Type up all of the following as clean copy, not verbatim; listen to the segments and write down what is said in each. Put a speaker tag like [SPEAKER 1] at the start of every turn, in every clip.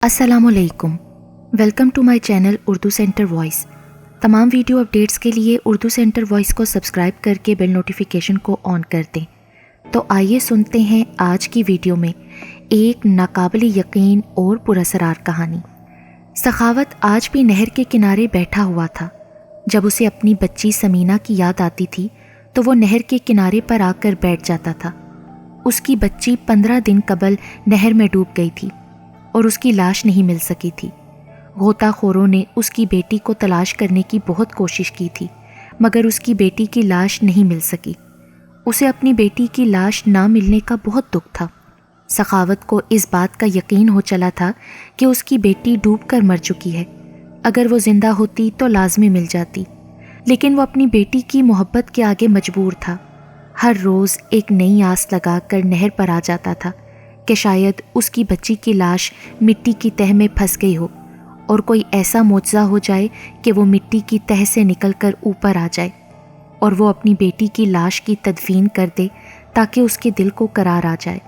[SPEAKER 1] अस्सलाम वालेकुम। Welcome to my channel Urdu centre voice. तमाम वीडियो अपडेट्स के लिए उर्दू सेंटर वॉइस को सब्सक्राइब करके बेल नोटिफिकेशन को ऑन कर दें। तो आइए सुनते हैं आज की वीडियो में एक नाकाबिल यकीन और पुरअसरार कहानी। सखावत आज भी नहर के किनारे बैठा हुआ था। जब उसे अपनी बच्ची समीना की याद आती थी तो वो नहर के किनारे पर आकर बैठ जाता था। उसकी बच्ची 15 दिन कबल नहर में डूब गई थी और उसकी लाश नहीं मिल सकी थी। गोताखोरों ने उसकी बेटी को तलाश करने की बहुत कोशिश की थी, मगर उसकी बेटी की लाश नहीं मिल सकी। उसे अपनी बेटी की लाश ना मिलने का बहुत दुख था। सखावत को इस बात का यकीन हो चला था कि उसकी बेटी डूबकर मर चुकी है। अगर वो जिंदा होती तो लाजमी मिल जाती, लेकिन वो अपनी बेटी की मोहब्बत के आगे मजबूर था। हर रोज़ एक नई आस लगाकर नहर पर आ जाता था कि शायद उसकी बच्ची की लाश मिट्टी की तह में फंस गई हो और कोई ऐसा मोजज़ा हो जाए कि वो मिट्टी की तह से निकलकर ऊपर आ जाए और वो अपनी बेटी की लाश की तदफीन कर दे ताकि उसके दिल को करार आ जाए।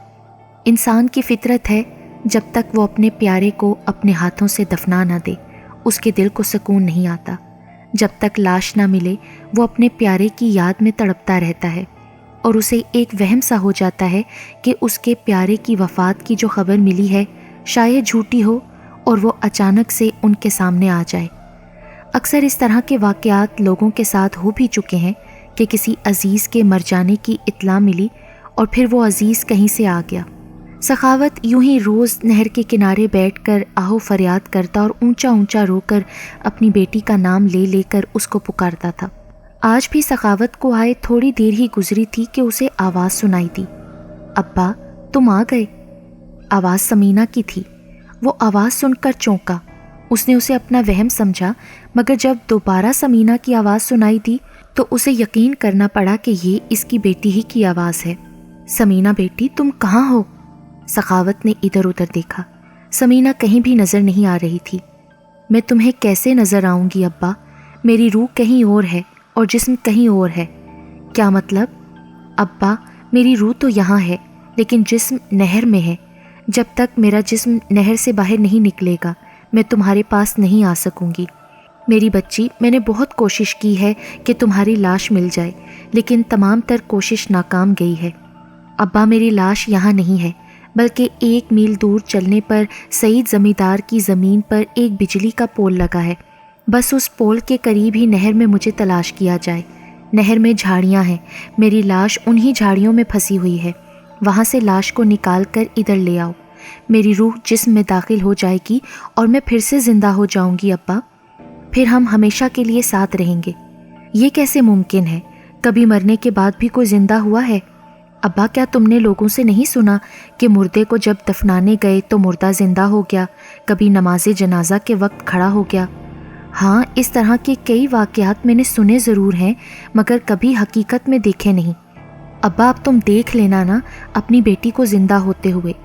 [SPEAKER 1] इंसान की फितरत है, जब तक वो अपने प्यारे को अपने हाथों से दफना ना दे उसके दिल को सुकून नहीं आता। जब तक लाश ना मिले वो अपने प्यारे की याद में तड़पता रहता है और उसे एक वहम सा हो जाता है कि उसके प्यारे की वफ़ात की जो खबर मिली है शायद झूठी हो और वो अचानक से उनके सामने आ जाए। अक्सर इस तरह के वाक़यात लोगों के साथ हो भी चुके हैं कि किसी अज़ीज़ के मर जाने की इत्तला मिली और फिर वो अज़ीज़ कहीं से आ गया। सखावत यूं ही रोज़ नहर के किनारे बैठकर आहो फरियाद करता और ऊंचा ऊंचा रोकर अपनी बेटी का नाम ले लेकर उसको पुकारता था। आज भी सखावत को आए थोड़ी देर ही गुजरी थी कि उसे आवाज़ सुनाई दी। अब्बा, तुम आ गए। आवाज़ समीना की थी। वो आवाज़ सुनकर चौंका। उसने उसे अपना वहम समझा, मगर जब दोबारा समीना की आवाज़ सुनाई दी तो उसे यकीन करना पड़ा कि ये इसकी बेटी ही की आवाज़ है। समीना बेटी, तुम कहाँ हो? सखावत ने इधर उधर देखा। समीना कहीं भी नज़र नहीं आ रही थी। मैं तुम्हें कैसे नज़र आऊँगी अब्बा? मेरी रूह कहीं और है और जिस्म कहीं और है। क्या मतलब? अब्बा, मेरी रूह तो यहाँ है लेकिन जिस्म नहर में है। जब तक मेरा जिस्म नहर से बाहर नहीं निकलेगा मैं तुम्हारे पास नहीं आ सकूंगी। मेरी बच्ची, मैंने बहुत कोशिश की है कि तुम्हारी लाश मिल जाए, लेकिन तमाम तर कोशिश नाकाम गई है। अब्बा, मेरी लाश यहाँ नहीं है, बल्कि 1 मील दूर चलने पर सईद ज़मींदार की ज़मीन पर एक बिजली का पोल लगा है। बस उस पोल के करीब ही नहर में मुझे तलाश किया जाए। नहर में झाड़ियाँ हैं, मेरी लाश उन्हीं झाड़ियों में फंसी हुई है। वहाँ से लाश को निकाल कर इधर ले आओ। मेरी रूह जिस्म में दाखिल हो जाएगी और मैं फिर से ज़िंदा हो जाऊँगी अब्बा। फिर हम हमेशा के लिए साथ रहेंगे। ये कैसे मुमकिन है? कभी मरने के बाद भी कोई ज़िंदा हुआ है? अब्बा, क्या तुमने लोगों से नहीं सुना कि मुर्दे को जब दफनाने गए तो मुर्दा ज़िंदा हो गया, कभी नमाज जनाजा के वक्त खड़ा हो गया? हाँ, इस तरह के कई वाक़यात मैंने सुने ज़रूर हैं, मगर कभी हकीकत में देखे नहीं। अब्बा, अब तुम देख लेना ना अपनी बेटी को ज़िंदा होते हुए।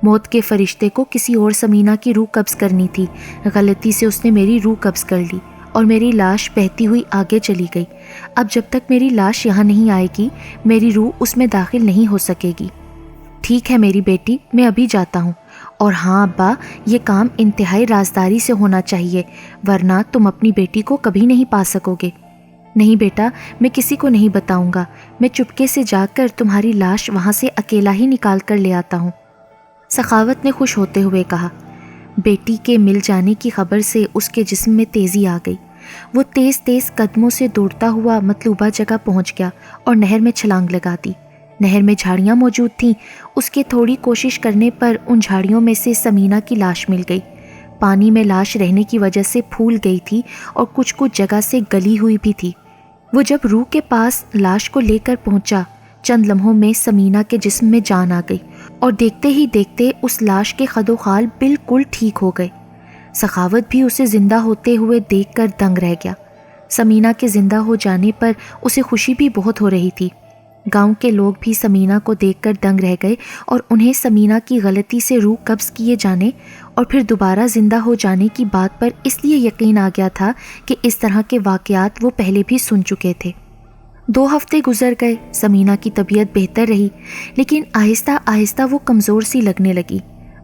[SPEAKER 1] मौत के फरिश्ते को किसी और समीना की रूह कब्ज़ करनी थी। गलती से उसने मेरी रूह कब्ज़ कर ली और मेरी लाश बहती हुई आगे चली गई। अब जब तक मेरी लाश यहाँ नहीं आएगी मेरी रूह उसमें दाखिल नहीं हो सकेगी। ठीक है मेरी बेटी, मैं अभी जाता हूँ। और हाँ अब्बा, ये काम इंतहाई राजदारी से होना चाहिए, वरना तुम अपनी बेटी को कभी नहीं पा सकोगे। नहीं बेटा, मैं किसी को नहीं बताऊँगा। मैं चुपके से जाकर तुम्हारी लाश वहाँ से अकेला ही निकाल कर ले आता हूँ। सखावत ने खुश होते हुए कहा। बेटी के मिल जाने की खबर से उसके जिस्म में तेज़ी आ गई। वो तेज़ तेज़ कदमों से दौड़ता हुआ मतलूबा जगह पहुँच गया और नहर में छलांग लगा दी। नहर में झाड़ियाँ मौजूद थीं। उसके थोड़ी कोशिश करने पर उन झाड़ियों में से समीना की लाश मिल गई। पानी में लाश रहने की वजह से फूल गई थी और कुछ कुछ जगह से गली हुई भी थी। वो जब रूह के पास लाश को लेकर पहुंचा, चंद लम्हों में समीना के जिस्म में जान आ गई और देखते ही देखते उस लाश के खदोखाल बिल्कुल ठीक हो गए। सखावत भी उसे ज़िंदा होते हुए देखकर दंग रह गया। समीना के ज़िंदा हो जाने पर उसे खुशी भी बहुत हो रही थी। गांव के लोग भी समीना को देखकर दंग रह गए और उन्हें समीना की गलती से रूह कब्ज़ किए जाने और फिर दोबारा ज़िंदा हो जाने की बात पर इसलिए यकीन आ गया था कि इस तरह के वाक़यात वो पहले भी सुन चुके थे। 2 हफ्ते गुजर गए। समीना की तबीयत बेहतर रही, लेकिन आहिस्ता आहिस्ता वो कमज़ोर सी लगने लगी।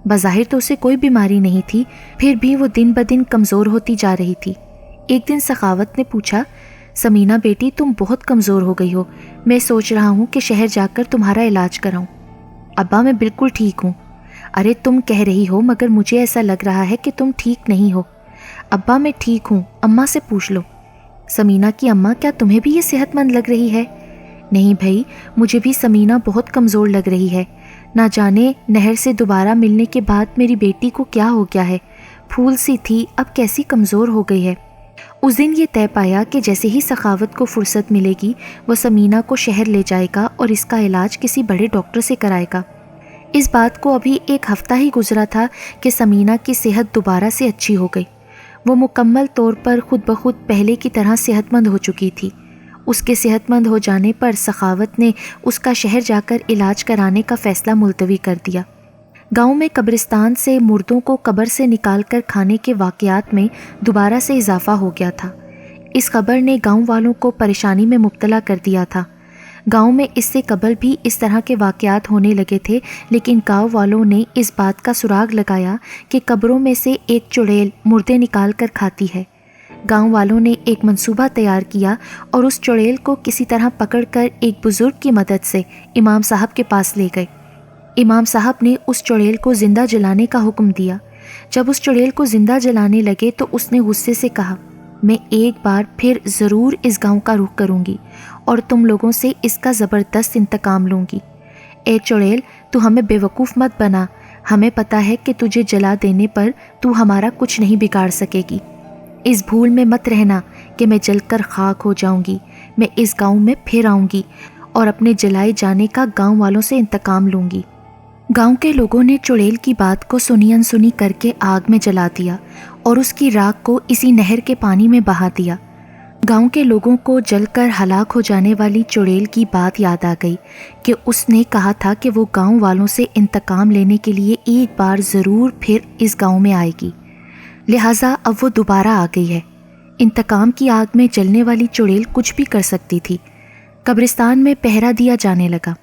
[SPEAKER 1] बज़ाहिर तो उसे कोई बीमारी नहीं थी, फिर भी वो दिन ब दिन कमज़ोर होती जा रही थी। एक दिन सखावत ने पूछा, समीना बेटी तुम बहुत कमज़ोर हो गई हो, मैं सोच रहा हूँ कि शहर जाकर तुम्हारा इलाज कराऊँ। अब्बा मैं बिल्कुल ठीक हूँ। अरे तुम कह रही हो, मगर मुझे ऐसा लग रहा है कि तुम ठीक नहीं हो। अब्बा मैं ठीक हूँ, अम्मा से पूछ लो। समीना की अम्मा, क्या तुम्हें भी ये सेहतमंद लग रही है? नहीं भाई, मुझे भी समीना बहुत कमज़ोर लग रही है। ना जाने नहर से दोबारा मिलने के बाद मेरी बेटी को क्या हो गया है, फूल सी थी अब कैसी कमज़ोर हो गई है। उस दिन ये तय पाया कि जैसे ही सखावत को फुर्सत मिलेगी वो समीना को शहर ले जाएगा और इसका इलाज किसी बड़े डॉक्टर से कराएगा। इस बात को अभी एक हफ्ता ही गुजरा था कि समीना की सेहत दोबारा से अच्छी हो गई। वो मुकम्मल तौर पर खुद ब खुद पहले की तरह सेहतमंद हो चुकी थी। उसके सेहतमंद हो जाने पर सखावत ने उसका शहर जाकर इलाज कराने का फ़ैसला मुलतवी कर दिया। गांव में कब्रिस्तान से मुर्दों को कब्र से निकालकर खाने के वाक़यात में दोबारा से इजाफ़ा हो गया था। इस खबर ने गांव वालों को परेशानी में मुब्तला कर दिया था। गांव में इससे कबल भी इस तरह के वाक़यात होने लगे थे, लेकिन गांव वालों ने इस बात का सुराग लगाया कि कब्रों में से एक चुड़ैल मुर्दे निकाल कर खाती है। गांव वालों ने एक मंसूबा तैयार किया और उस चुड़ैल को किसी तरह पकड़कर एक बुज़ुर्ग की मदद से इमाम साहब के पास ले गए। इमाम साहब ने उस चुड़ैल को ज़िंदा जलाने का हुक्म दिया। जब उस चुड़ैल को ज़िंदा जलाने लगे तो उसने गुस्से से कहा, मैं एक बार फिर ज़रूर इस गांव का रुख करूंगी और तुम लोगों से इसका ज़बरदस्त इंतकाम लूँगी। ए चुड़ैल, तू हमें बेवकूफ़ मत बना। हमें पता है कि तुझे जला देने पर तू हमारा कुछ नहीं बिगाड़ सकेगी। इस भूल में मत रहना कि मैं जलकर खाक हो जाऊंगी। मैं इस गांव में फिर आऊंगी और अपने जलाए जाने का गांव वालों से इंतकाम लूँगी। गांव के लोगों ने चुड़ैल की बात को सुनी अनसुनी करके आग में जला दिया और उसकी राख को इसी नहर के पानी में बहा दिया। गांव के लोगों को जलकर हलाक हो जाने वाली चुड़ैल की बात याद आ गई कि उसने कहा था कि वो गांव वालों से इंतकाम लेने के लिए एक बार ज़रूर फिर इस गांव में आएगी। लिहाजा अब वो दोबारा आ गई है। इंतकाम की आग में जलने वाली चुड़ैल कुछ भी कर सकती थी। कब्रिस्तान में पहरा दिया जाने लगा।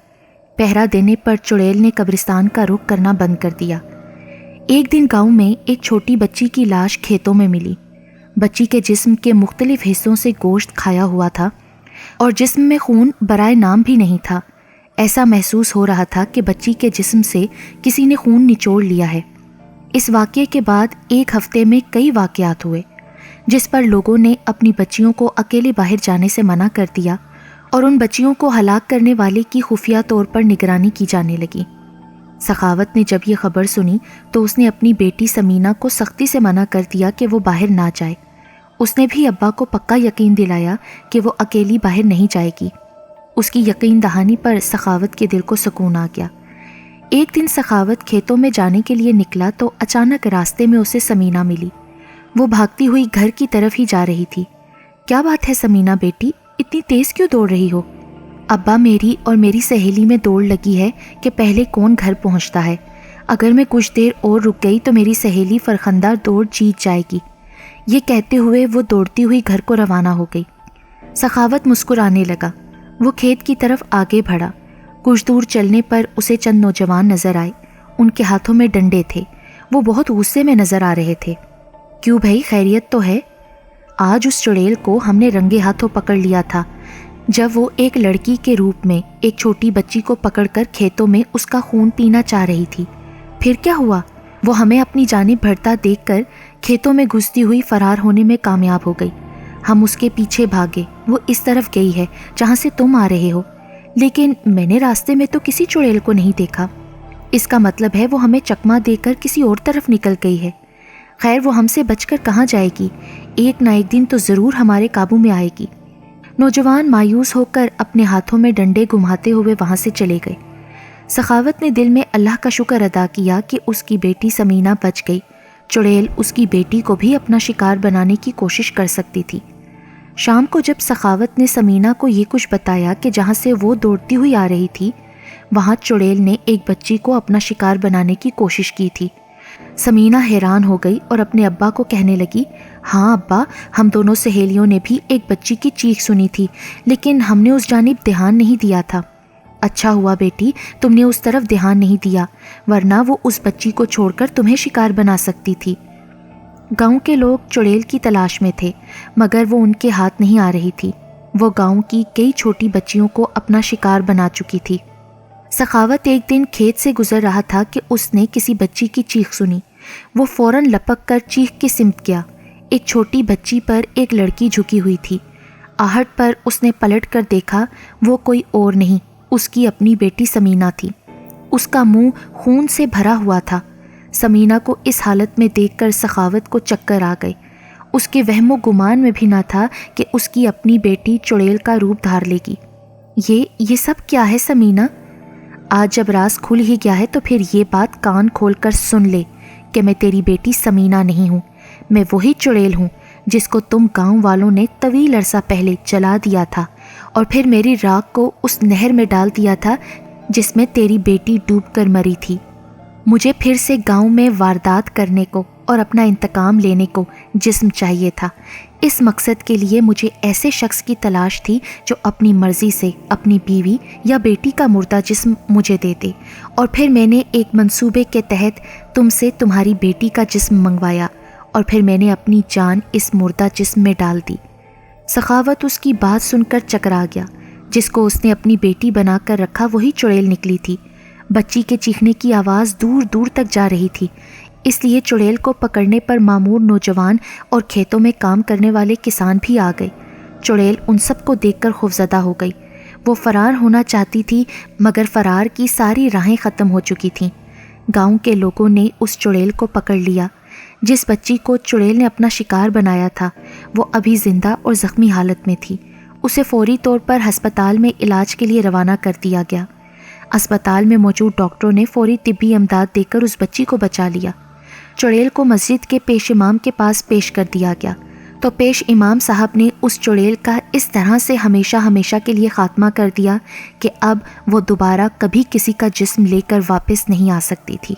[SPEAKER 1] पहरा देने पर चुड़ैल ने कब्रिस्तान का रुख करना बंद कर दिया। एक दिन गांव में एक छोटी बच्ची की लाश खेतों में मिली। बच्ची के जिस्म के मुख्तलिफ हिस्सों से गोश्त खाया हुआ था और जिस्म में खून बराए नाम भी नहीं था। ऐसा महसूस हो रहा था कि बच्ची के जिस्म से किसी ने खून निचोड़ लिया है। इस वाक़ये के बाद एक हफ्ते में कई वाक़यात हुए जिस पर लोगों ने अपनी बच्चियों को अकेले बाहर जाने से मना कर दिया और उन बच्चियों को हलाक करने वाले की खुफिया तौर पर निगरानी की जाने लगी। सखावत ने जब ये खबर सुनी तो उसने अपनी बेटी समीना को सख्ती से मना कर दिया कि वो बाहर ना जाए। उसने भी अब्बा को पक्का यकीन दिलाया कि वो अकेली बाहर नहीं जाएगी। उसकी यकीन दहानी पर सखावत के दिल को सुकून आ गया। एक दिन सखावत खेतों में जाने के लिए निकला तो अचानक रास्ते में उसे समीना मिली। वो भागती हुई घर की तरफ ही जा रही थी। क्या बात है समीना बेटी, इतनी तेज़ क्यों दौड़ रही हो? अब्बा, मेरी और मेरी सहेली में दौड़ लगी है कि पहले कौन घर पहुंचता है। अगर मैं कुछ देर और रुक गई तो मेरी सहेली फरखंदा दौड़ जीत जाएगी। ये कहते हुए वो दौड़ती हुई घर को रवाना हो गई। सखावत मुस्कुराने लगा। वो खेत की तरफ आगे बढ़ा। कुछ दूर चलने पर उसे चंद नौजवान नजर आए। उनके हाथों में डंडे थे। वो बहुत गुस्से में नजर आ रहे थे। क्यों भाई, खैरियत तो है? आज उस चुड़ैल को हमने रंगे हाथों पकड़ लिया था जब वो एक लड़की के रूप में एक छोटी बच्ची को पकड़कर खेतों में उसका खून पीना चाह रही थी। फिर क्या हुआ? वो हमें अपनी जानिब बढ़ता देखकर खेतों में घुसती हुई फरार होने में कामयाब हो गई। हम उसके पीछे भागे। वो इस तरफ गई है जहाँ से तुम आ रहे हो, लेकिन मैंने रास्ते में तो किसी चुड़ैल को नहीं देखा। इसका मतलब है वो हमें चकमा देकर किसी और तरफ निकल गई है। खैर, वो हमसे बचकर कहाँ जाएगी? एक ना एक दिन तो ज़रूर हमारे काबू में आएगी। नौजवान मायूस होकर अपने हाथों में डंडे घुमाते हुए वहाँ से चले गए। सखावत ने दिल में अल्लाह का शुक्र अदा किया कि उसकी बेटी समीना बच गई। चुड़ैल उसकी बेटी को भी अपना शिकार बनाने की कोशिश कर सकती थी। शाम को जब सखावत ने समीना को ये कुछ बताया कि जहाँ से वो दौड़ती हुई आ रही थी वहाँ चुड़ैल ने एक बच्ची को अपना शिकार बनाने की कोशिश की थी। समीना हैरान हो गई और अपने अब्बा को कहने लगी, हाँ अब्बा, हम दोनों सहेलियों ने भी एक बच्ची की चीख सुनी थी, लेकिन हमने उस जानिब ध्यान नहीं दिया था। اچھا ہوا بیٹی تم نے اس طرف دھیان نہیں دیا، ورنہ وہ اس بچی کو چھوڑ کر تمہیں شکار بنا سکتی تھی۔ گاؤں کے لوگ چڑیل کی تلاش میں تھے، مگر وہ ان کے ہاتھ نہیں آ رہی تھی۔ وہ گاؤں کی کئی چھوٹی بچیوں کو اپنا شکار بنا چکی تھی۔ سخاوت ایک دن کھیت سے گزر رہا تھا کہ اس نے کسی بچی کی چیخ سنی۔ وہ فوراً لپک کر چیخ کی سمت گیا۔ ایک چھوٹی بچی پر ایک لڑکی جھکی ہوئی تھی۔ آہٹ پر اس نے پلٹ کر دیکھا، وہ کوئی اور نہیں، اس کی اپنی بیٹی سمینہ تھی۔ اس کا منہ خون سے بھرا ہوا تھا۔ سمینہ کو اس حالت میں دیکھ کر سخاوت کو چکر آ گئے۔ اس کے وہم و گمان میں بھی نہ تھا کہ اس کی اپنی بیٹی چڑیل کا روپ دھار لے گی۔ یہ سب کیا ہے سمینہ؟ آج جب راز کھل ہی گیا ہے تو پھر یہ بات کان کھول کر سن لے کہ میں تیری بیٹی سمینہ نہیں ہوں، میں وہی چڑیل ہوں جس کو تم گاؤں والوں نے طویل عرصہ پہلے جلا دیا تھا اور پھر میری راکھ کو اس نہر میں ڈال دیا تھا جس میں تیری بیٹی ڈوب کر مری تھی۔ مجھے پھر سے گاؤں میں واردات کرنے کو اور اپنا انتقام لینے کو جسم چاہیے تھا۔ اس مقصد کے لیے مجھے ایسے شخص کی تلاش تھی جو اپنی مرضی سے اپنی بیوی یا بیٹی کا مردہ جسم مجھے دے دے، اور پھر میں نے ایک منصوبے کے تحت تم سے تمہاری بیٹی کا جسم منگوایا، اور پھر میں نے اپنی جان اس مردہ جسم میں ڈال دی۔ سخاوت اس کی بات سن کر چکرا گیا۔ جس کو اس نے اپنی بیٹی بنا کر رکھا وہی چڑیل نکلی تھی۔ بچی کے چیخنے کی آواز دور دور تک جا رہی تھی، اس لیے چڑیل کو پکڑنے پر مامور نوجوان اور کھیتوں میں کام کرنے والے کسان بھی آ گئے۔ چڑیل ان سب کو دیکھ کر خوفزدہ ہو گئی۔ وہ فرار ہونا چاہتی تھی، مگر فرار کی ساری راہیں ختم ہو چکی تھیں۔ گاؤں کے لوگوں نے اس چڑیل کو پکڑ لیا۔ جس بچی کو چڑیل نے اپنا شکار بنایا تھا وہ ابھی زندہ اور زخمی حالت میں تھی۔ اسے فوری طور پر ہسپتال میں علاج کے لیے روانہ کر دیا گیا۔ اسپتال میں موجود ڈاکٹروں نے فوری طبی امداد دے کر اس بچی کو بچا لیا۔ چڑیل کو مسجد کے پیش امام کے پاس پیش کر دیا گیا تو پیش امام صاحب نے اس چڑیل کا اس طرح سے ہمیشہ ہمیشہ کے لیے خاتمہ کر دیا کہ اب وہ دوبارہ کبھی کسی کا جسم لے کر واپس نہیں آ سکتی تھی۔